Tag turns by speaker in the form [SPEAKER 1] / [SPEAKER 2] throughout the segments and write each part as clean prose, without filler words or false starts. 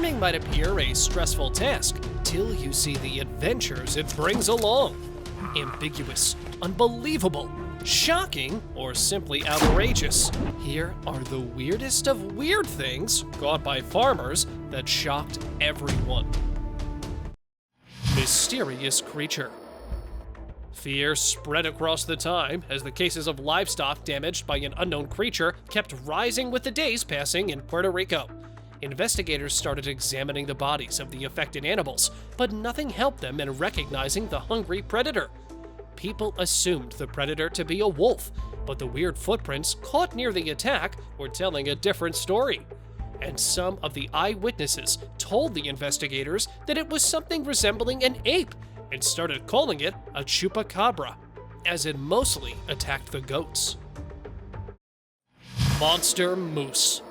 [SPEAKER 1] Farming might appear a stressful task till you see the adventures it brings along. Ambiguous, unbelievable, shocking, or simply outrageous. Here are the weirdest of weird things caught by farmers that shocked everyone. Mysterious creature. Fear spread across the time as the cases of livestock damaged by an unknown creature kept rising with the days passing in Puerto Rico. Investigators started examining the bodies of the affected animals, but nothing helped them in recognizing the hungry predator. People assumed the predator to be a wolf, but the weird footprints caught near the attack were telling a different story. And some of the eyewitnesses told the investigators that it was something resembling an ape and started calling it a chupacabra, as it mostly attacked the goats. Monster moose.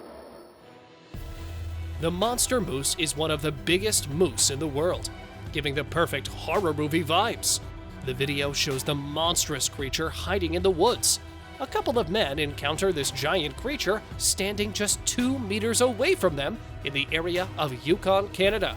[SPEAKER 1] The monster moose is one of the biggest moose in the world, giving the perfect horror movie vibes. The video shows the monstrous creature hiding in the woods. A couple of men encounter this giant creature standing just 2 meters away from them in the area of Yukon, Canada.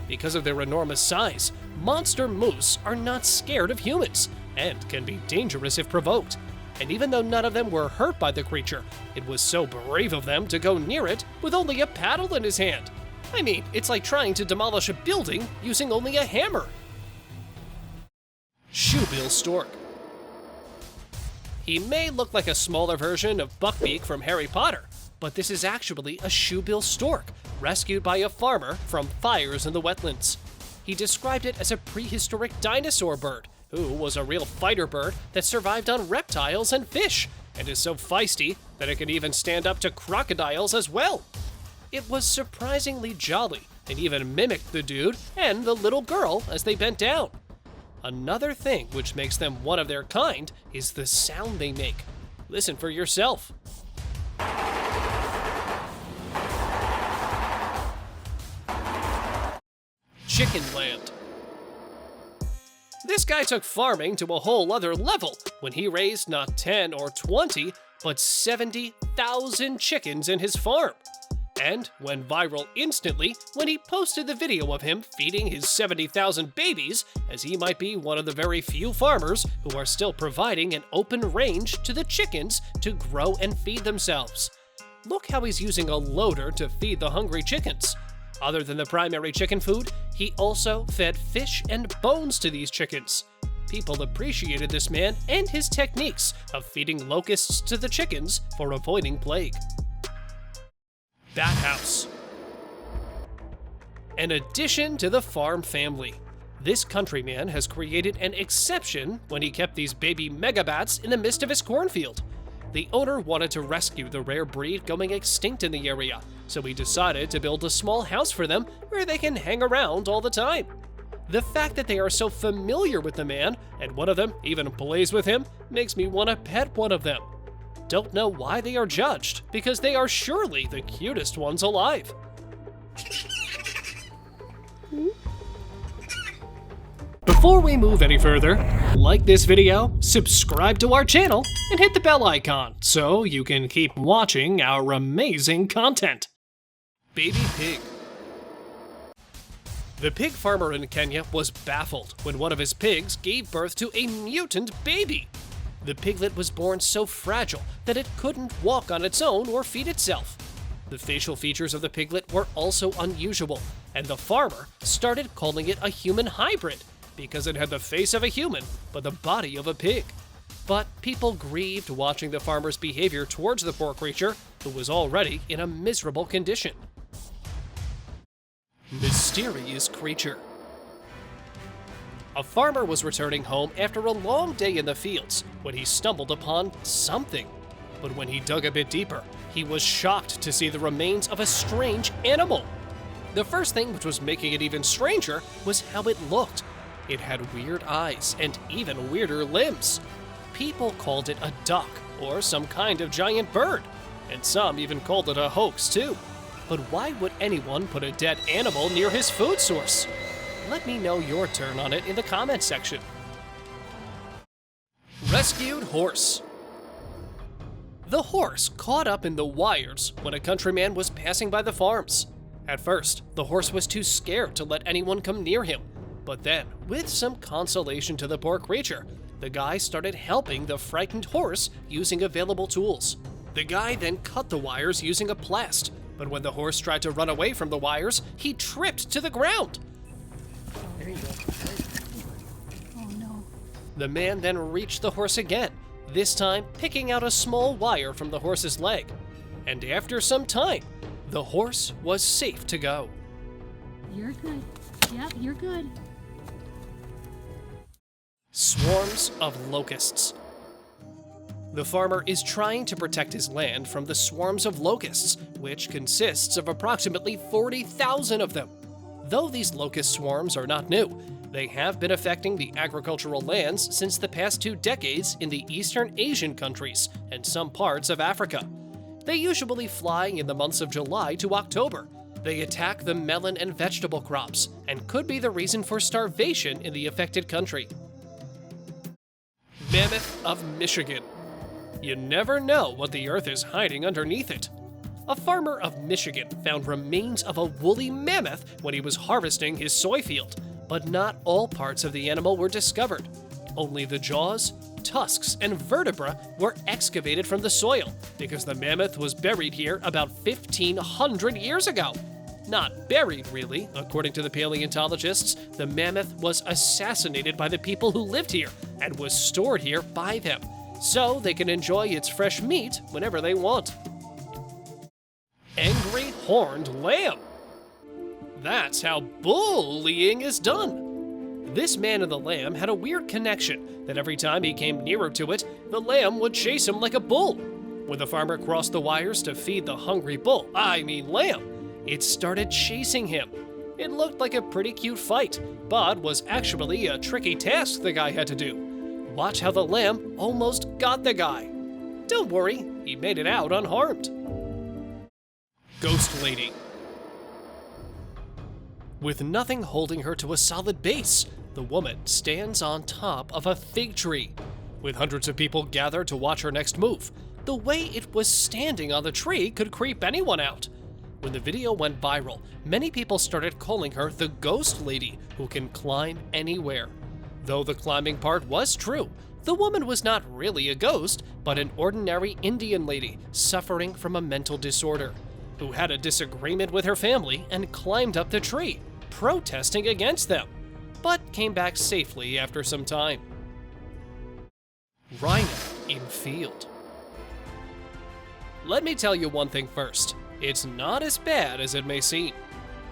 [SPEAKER 1] Because of their enormous size, monster moose are not scared of humans and can be dangerous if provoked. And even though none of them were hurt by the creature, it was so brave of them to go near it with only a paddle in his hand. I mean, it's like trying to demolish a building using only a hammer. Shoebill stork. He may look like a smaller version of Buckbeak from Harry Potter, but this is actually a shoebill stork rescued by a farmer from fires in the wetlands. He described it as a prehistoric dinosaur bird who was a real fighter bird that survived on reptiles and fish, and is so feisty that it can even stand up to crocodiles as well. It was surprisingly jolly and even mimicked the dude and the little girl as they bent down. Another thing which makes them one of their kind is the sound they make. Listen for yourself. Chicken land. This guy took farming to a whole other level when he raised not 10 or 20, but 70,000 chickens in his farm. And went viral instantly when he posted the video of him feeding his 70,000 babies, as he might be one of the very few farmers who are still providing an open range to the chickens to grow and feed themselves. Look how he's using a loader to feed the hungry chickens. Other than the primary chicken food, he also fed fish and bones to these chickens. People appreciated this man and his techniques of feeding locusts to the chickens for avoiding plague. Bat house. An addition to the farm family. This countryman has created an exception when he kept these baby megabats in the midst of his cornfield. The owner wanted to rescue the rare breed going extinct in the area, so he decided to build a small house for them where they can hang around all the time. The fact that they are so familiar with the man, and one of them even plays with him, makes me want to pet one of them. Don't know why they are judged, because they are surely the cutest ones alive. Before we move any further, like this video, subscribe to our channel, and hit the bell icon so you can keep watching our amazing content. Baby pig. The pig farmer in Kenya was baffled when one of his pigs gave birth to a mutant baby. The piglet was born so fragile that it couldn't walk on its own or feed itself. The facial features of the piglet were also unusual, and the farmer started calling it a human hybrid because it had the face of a human but the body of a pig. But people grieved watching the farmer's behavior towards the poor creature, who was already in a miserable condition. Mysterious creature. A farmer was returning home after a long day in the fields when he stumbled upon something. But when he dug a bit deeper, he was shocked to see the remains of a strange animal. The first thing which was making it even stranger was how it looked. It had weird eyes and even weirder limbs. People called it a duck or some kind of giant bird, and some even called it a hoax too. But why would anyone put a dead animal near his food source? Let me know your turn on it in the comments section. Rescued horse. The horse caught up in the wires when a countryman was passing by the farms. At first, the horse was too scared to let anyone come near him, but then, with some consolation to the poor creature, the guy started helping the frightened horse using available tools. The guy then cut the wires using a plast, but when the horse tried to run away from the wires, he tripped to the ground.
[SPEAKER 2] There you go. Oh no.
[SPEAKER 1] The man then reached the horse again, this time picking out a small wire from the horse's leg. And after some time, the horse was safe to go.
[SPEAKER 2] You're good. Yep, you're good.
[SPEAKER 1] Swarms of locusts. The farmer is trying to protect his land from the swarms of locusts, which consists of approximately 40,000 of them. Though these locust swarms are not new, they have been affecting the agricultural lands since the past 2 decades in the Eastern Asian countries and some parts of Africa. They usually fly in the months of July to October. They attack the melon and vegetable crops and could be the reason for starvation in the affected country. Mammoth of Michigan. You never know what the earth is hiding underneath it. A farmer of Michigan found remains of a woolly mammoth when he was harvesting his soy field, but not all parts of the animal were discovered. Only the jaws, tusks, and vertebra were excavated from the soil because the mammoth was buried here about 1,500 years ago. Not buried, really. According to the paleontologists, the mammoth was assassinated by the people who lived here and was stored here by them, so they can enjoy its fresh meat whenever they want. Angry horned lamb. That's how bullying is done. This man and the lamb had a weird connection that every time he came nearer to it, the lamb would chase him like a bull. When the farmer crossed the wires to feed the hungry lamb, it started chasing him. It looked like a pretty cute fight, but was actually a tricky task the guy had to do. Watch how the lamb almost got the guy. Don't worry, he made it out unharmed. Ghost Lady. With nothing holding her to a solid base, the woman stands on top of a fig tree. With hundreds of people gathered to watch her next move, the way it was standing on the tree could creep anyone out. When the video went viral, many people started calling her the Ghost Lady, who can climb anywhere. Though the climbing part was true, the woman was not really a ghost, but an ordinary Indian lady suffering from a mental disorder, who had a disagreement with her family and climbed up the tree, protesting against them, but came back safely after some time. Rhino in field. Let me tell you one thing first. It's not as bad as it may seem.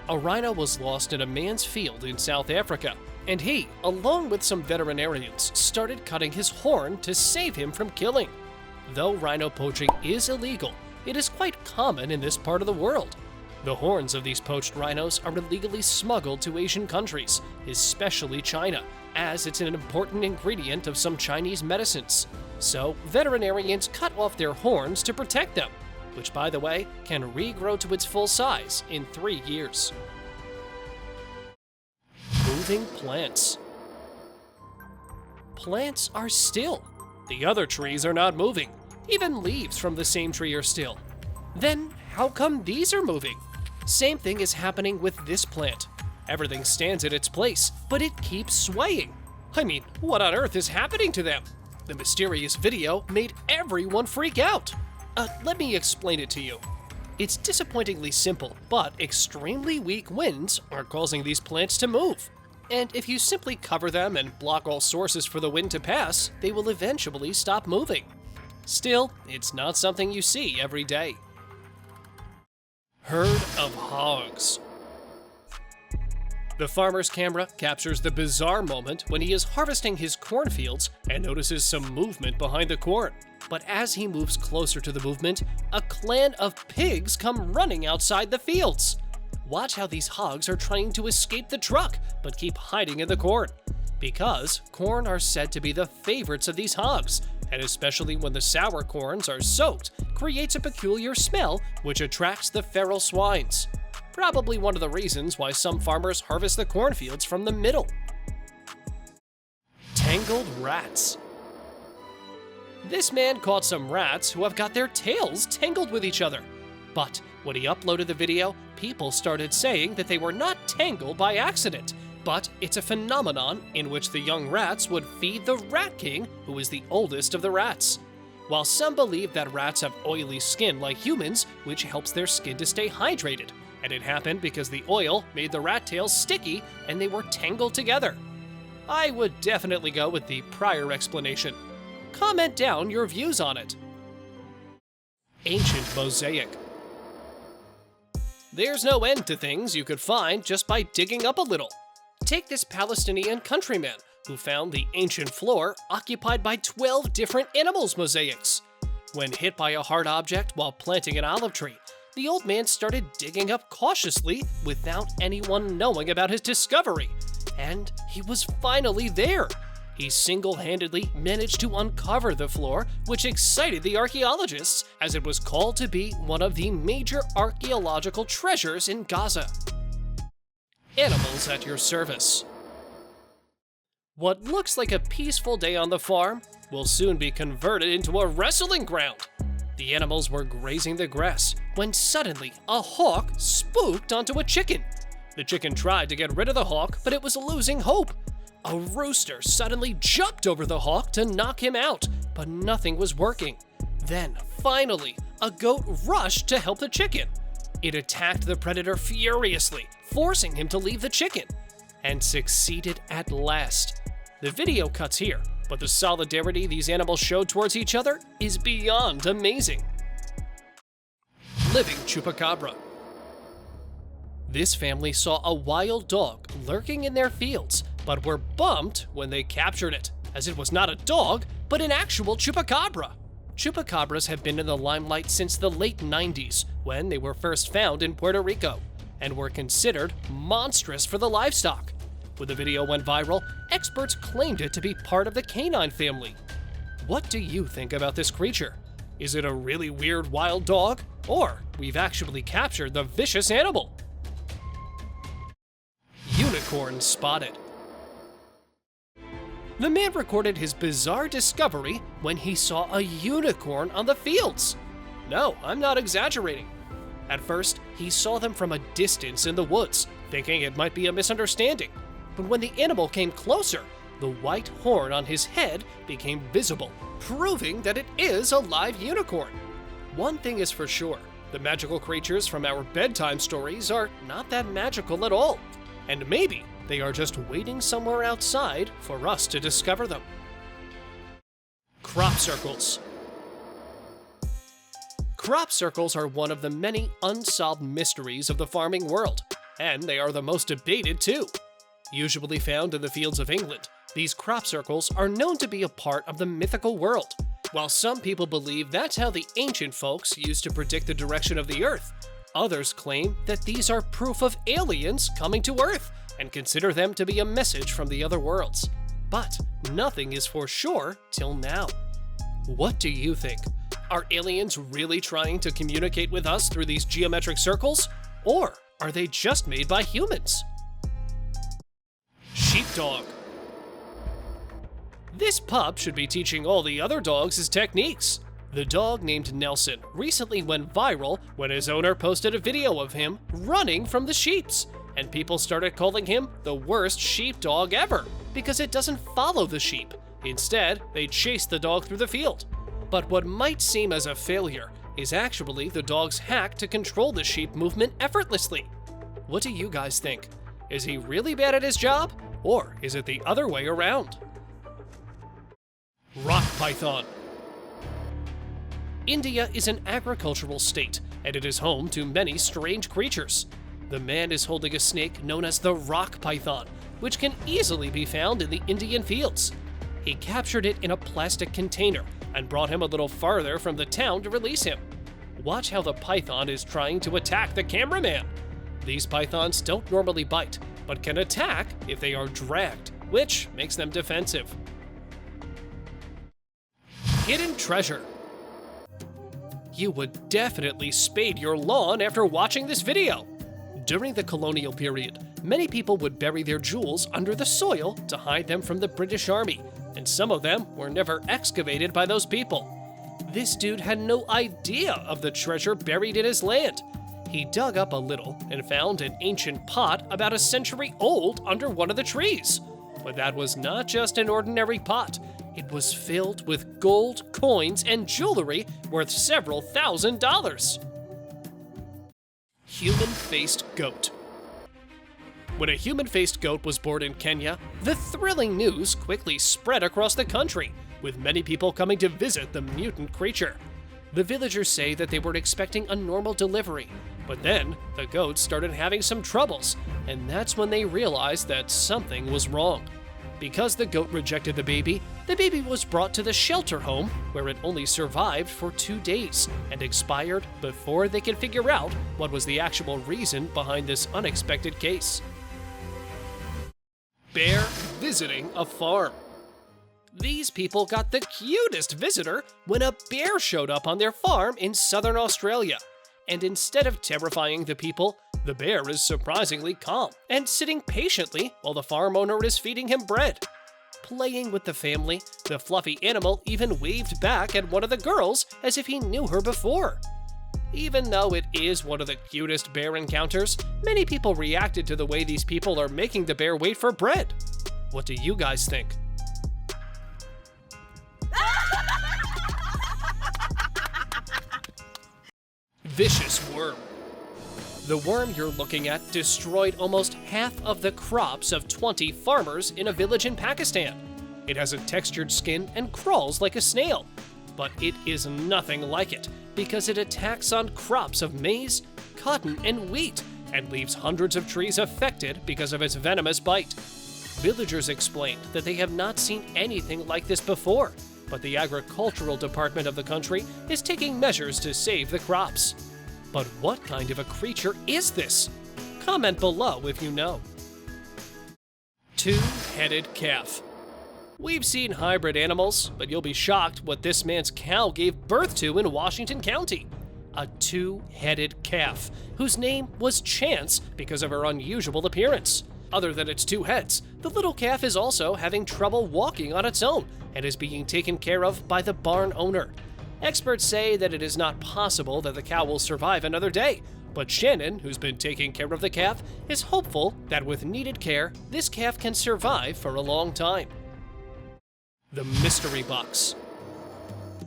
[SPEAKER 1] A rhino was lost in a man's field in South Africa, and he, along with some veterinarians, started cutting his horn to save him from killing. Though rhino poaching is illegal, it is quite common in this part of the world. The horns of these poached rhinos are illegally smuggled to Asian countries, especially China, as it's an important ingredient of some Chinese medicines. So veterinarians cut off their horns to protect them, which, by the way, can regrow to its full size in 3 years. Moving plants. Plants are still. The other trees are not moving. Even leaves from the same tree are still. Then how come these are moving? Same thing is happening with this plant. Everything stands in its place, but it keeps swaying. I mean, what on earth is happening to them? The mysterious video made everyone freak out. Let me explain it to you. It's disappointingly simple, but extremely weak winds are causing these plants to move. And if you simply cover them and block all sources for the wind to pass, they will eventually stop moving. Still, it's not something you see every day. Herd of hogs. The farmer's camera captures the bizarre moment when he is harvesting his cornfields and notices some movement behind the corn. But as he moves closer to the movement, a clan of pigs come running outside the fields. Watch how these hogs are trying to escape the truck, but keep hiding in the corn. Because corn are said to be the favorites of these hogs, and especially when the sour corns are soaked, creates a peculiar smell which attracts the feral swines. Probably one of the reasons why some farmers harvest the cornfields from the middle. Tangled rats. This man caught some rats who have got their tails tangled with each other. But when he uploaded the video, people started saying that they were not tangled by accident, but it's a phenomenon in which the young rats would feed the Rat King, who is the oldest of the rats. While some believe that rats have oily skin like humans, which helps their skin to stay hydrated, and it happened because the oil made the rat tails sticky and they were tangled together. I would definitely go with the prior explanation. Comment down your views on it. Ancient mosaic. There's no end to things you could find just by digging up a little. Take this Palestinian countryman who found the ancient floor occupied by 12 different animals' mosaics. When hit by a hard object while planting an olive tree, the old man started digging up cautiously without anyone knowing about his discovery. And he was finally there. He single-handedly managed to uncover the floor, which excited the archaeologists, as it was called to be one of the major archaeological treasures in Gaza. Animals at your service. What looks like a peaceful day on the farm will soon be converted into a wrestling ground. The animals were grazing the grass when suddenly a hawk spooked onto a chicken. The chicken tried to get rid of the hawk, but it was losing hope. A rooster suddenly jumped over the hawk to knock him out, but nothing was working. Then, finally, a goat rushed to help the chicken. It attacked the predator furiously, forcing him to leave the chicken, and succeeded at last. The video cuts here, but the solidarity these animals showed towards each other is beyond amazing. Living chupacabra. This family saw a wild dog lurking in their fields, but were bummed when they captured it, as it was not a dog, but an actual chupacabra. Chupacabras have been in the limelight since the late 90s, when they were first found in Puerto Rico, and were considered monstrous for the livestock. When the video went viral, experts claimed it to be part of the canine family. What do you think about this creature? Is it a really weird wild dog? Or we've actually captured the vicious animal? Unicorn spotted. The man recorded his bizarre discovery when he saw a unicorn on the fields. No, I'm not exaggerating. At first, he saw them from a distance in the woods, thinking it might be a misunderstanding. But when the animal came closer, the white horn on his head became visible, proving that it is a live unicorn. One thing is for sure, the magical creatures from our bedtime stories are not that magical at all. And maybe they are just waiting somewhere outside for us to discover them. Crop circles. Crop circles are one of the many unsolved mysteries of the farming world, and they are the most debated too. Usually found in the fields of England, these crop circles are known to be a part of the mythical world. While some people believe that's how the ancient folks used to predict the direction of the Earth, others claim that these are proof of aliens coming to Earth and consider them to be a message from the other worlds. But nothing is for sure till now. What do you think? Are aliens really trying to communicate with us through these geometric circles? Or are they just made by humans? Sheepdog. This pup should be teaching all the other dogs his techniques. The dog named Nelson recently went viral when his owner posted a video of him running from the sheeps, and people started calling him the worst sheepdog ever because it doesn't follow the sheep. Instead, they chase the dog through the field. But what might seem as a failure is actually the dog's hack to control the sheep movement effortlessly. What do you guys think? Is he really bad at his job? Or is it the other way around? Rock python. India is an agricultural state, and it is home to many strange creatures. The man is holding a snake known as the rock python, which can easily be found in the Indian fields. He captured it in a plastic container and brought him a little farther from the town to release him. Watch how the python is trying to attack the cameraman. These pythons don't normally bite, but can attack if they are dragged, which makes them defensive. Hidden treasure. You would definitely spade your lawn after watching this video. During the colonial period, many people would bury their jewels under the soil to hide them from the British Army, and some of them were never excavated by those people. This dude had no idea of the treasure buried in his land. He dug up a little and found an ancient pot about a century old under one of the trees. But that was not just an ordinary pot. It was filled with gold, coins, and jewelry worth several $1,000s. Human-faced goat. When a human-faced goat was born in Kenya, the thrilling news quickly spread across the country, with many people coming to visit the mutant creature. The villagers say that they were expecting a normal delivery, but then the goats started having some troubles, and that's when they realized that something was wrong. Because the goat rejected the baby was brought to the shelter home, where it only survived for 2 days and expired before they could figure out what was the actual reason behind this unexpected case. Bear visiting a farm. These people got the cutest visitor when a bear showed up on their farm in southern Australia. And instead of terrifying the people, the bear is surprisingly calm and sitting patiently while the farm owner is feeding him bread. Playing with the family, the fluffy animal even waved back at one of the girls as if he knew her before. Even though it is one of the cutest bear encounters, many people reacted to the way these people are making the bear wait for bread. What do you guys think? Vicious worm. The worm you're looking at destroyed almost half of the crops of 20 farmers in a village in Pakistan. It has a textured skin and crawls like a snail, but it is nothing like it because it attacks on crops of maize, cotton, and wheat and leaves hundreds of trees affected because of its venomous bite. Villagers explained that they have not seen anything like this before, but the agricultural department of the country is taking measures to save the crops. But what kind of a creature is this? Comment below if you know. Two-headed calf. We've seen hybrid animals, but you'll be shocked what this man's cow gave birth to in Washington County. A two-headed calf, whose name was Chance because of her unusual appearance. Other than its 2 heads, the little calf is also having trouble walking on its own and is being taken care of by the barn owner. Experts say that it is not possible that the cow will survive another day, but Shannon, who's been taking care of the calf, is hopeful that with needed care, this calf can survive for a long time. The mystery box.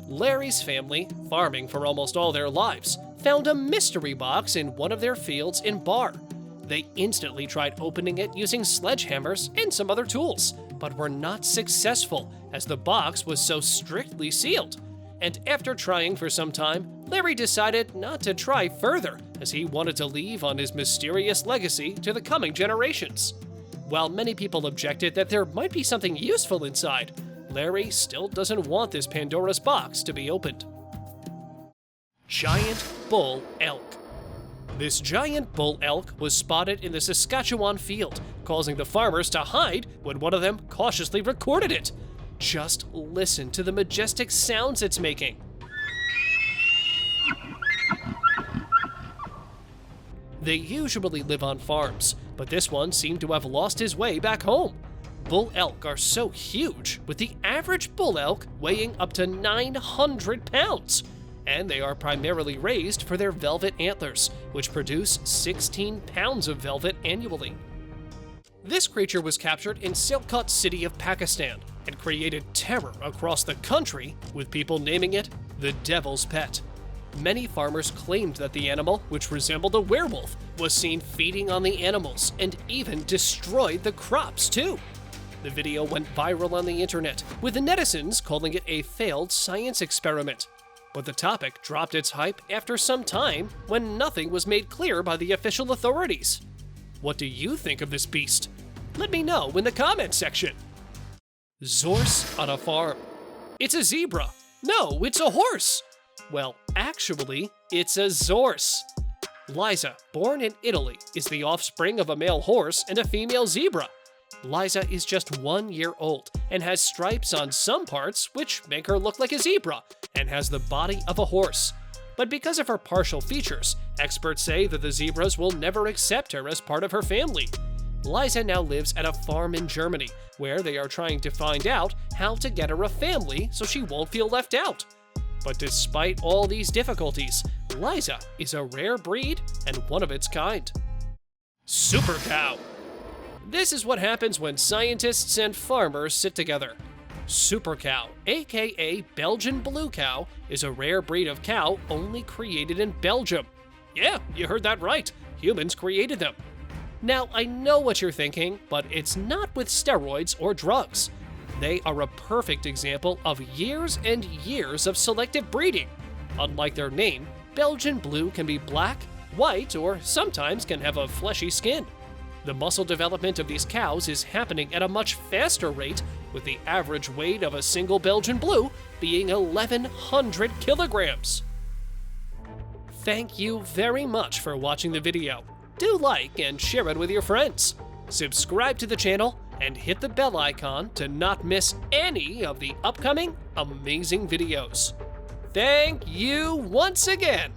[SPEAKER 1] Larry's family, farming for almost all their lives, found a mystery box in one of their fields in Bar. They instantly tried opening it using sledgehammers and some other tools, but were not successful as the box was so strictly sealed. And after trying for some time, Larry decided not to try further as he wanted to leave on his mysterious legacy to the coming generations. While many people objected that there might be something useful inside, Larry still doesn't want this Pandora's box to be opened. Giant bull elk. This giant bull elk was spotted in the Saskatchewan field, causing the farmers to hide when one of them cautiously recorded it. Just listen to the majestic sounds it's making. They usually live on farms, but this one seemed to have lost his way back home. Bull elk are so huge, with the average bull elk weighing up to 900 pounds. And they are primarily raised for their velvet antlers, which produce 16 pounds of velvet annually. This creature was captured in Sialkot City of Pakistan and created terror across the country, with people naming it the Devil's Pet. Many farmers claimed that the animal, which resembled a werewolf, was seen feeding on the animals and even destroyed the crops too. The video went viral on the internet, with the netizens calling it a failed science experiment. But the topic dropped its hype after some time when nothing was made clear by the official authorities. What do you think of this beast? Let me know in the comment section. Zorse on a farm. It's a zebra. No, it's a horse. Well, actually, it's a zorse. Liza, born in Italy, is the offspring of a male horse and a female zebra. Liza is just 1 year old and has stripes on some parts which make her look like a zebra and has the body of a horse. But because of her partial features, experts say that the zebras will never accept her as part of her family. Liza now lives at a farm in Germany, where they are trying to find out how to get her a family so she won't feel left out. But despite all these difficulties, Liza is a rare breed and one of its kind. Super cow. This is what happens when scientists and farmers sit together. Super cow, aka Belgian blue cow, is a rare breed of cow only created in Belgium. Yeah, you heard that right. Humans created them. Now, I know what you're thinking, but it's not with steroids or drugs. They are a perfect example of years and years of selective breeding. Unlike their name, Belgian blue can be black, white, or sometimes can have a fleshy skin. The muscle development of these cows is happening at a much faster rate, with the average weight of a single Belgian blue being 1,100 kilograms. Thank you very much for watching the video. Do like and share it with your friends. Subscribe to the channel and hit the bell icon to not miss any of the upcoming amazing videos. Thank you once again.